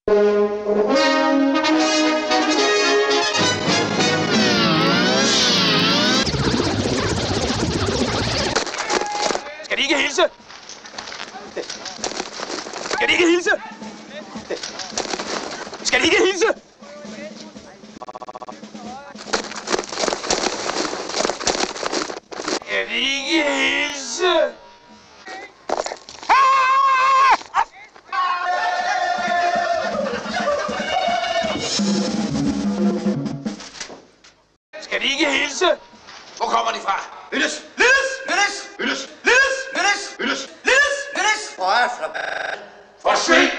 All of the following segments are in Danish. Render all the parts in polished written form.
Skal de ikke hilse? Skal de ikke hilse? Skal de ikke hilse? Skal de ikke hilse? Skal de ikke hilse? Hvor kommer de fra? Lyttes! Lyttes! Lyttes! Lyttes! Lyttes! Lyttes! Lyttes! Lyttes! Hvor er fra? Forsvind!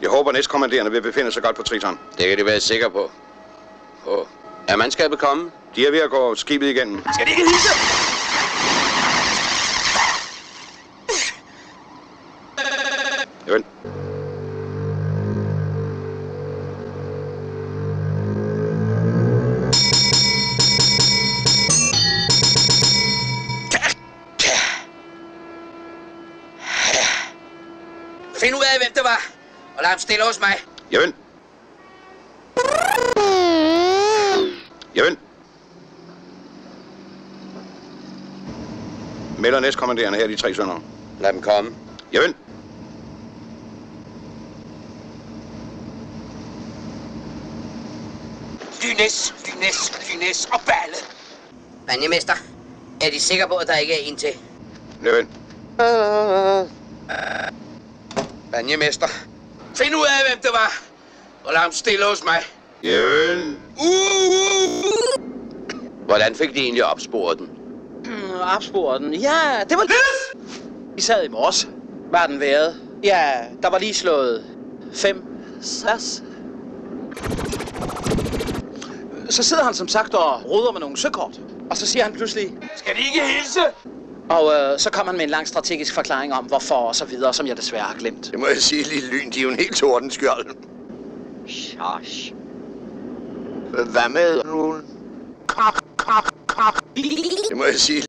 Jeg håber, næstkommanderende vil befinde sig godt på Triton. Det kan de være sikre på. Er mandskabet kommet? De er ved at gå skibet igennem. Skal de ikke hilse? Jamen. Find ud af, hvem det var, og lad ham stille hos mig. Jamen. Jamen. Melder næstkommanderende her, de 3 sønner. Lad dem komme. Jamen. Dynes og Balle. Banjemester, er de sikre på, at der ikke er en til? Jamen. Banjemester, find ud af, hvem det var, og lad ham stille hos mig. Jamen. Hvordan fik de egentlig opsporet den? Opsporet den? Ja, det var... Vi sad i morges. Var den været? Ja, der var lige slået 5 sas. Så sidder han som sagt og roder med nogle søkort. Og så siger han pludselig... Skal de ikke hilse? Og så kom han med en lang strategisk forklaring om, hvorfor og så videre, som jeg desværre har glemt. Det må jeg sige, lille Lyn, de er jo en helt tordenskjold. Sjosh. Hvad med nu? Det må jeg sige.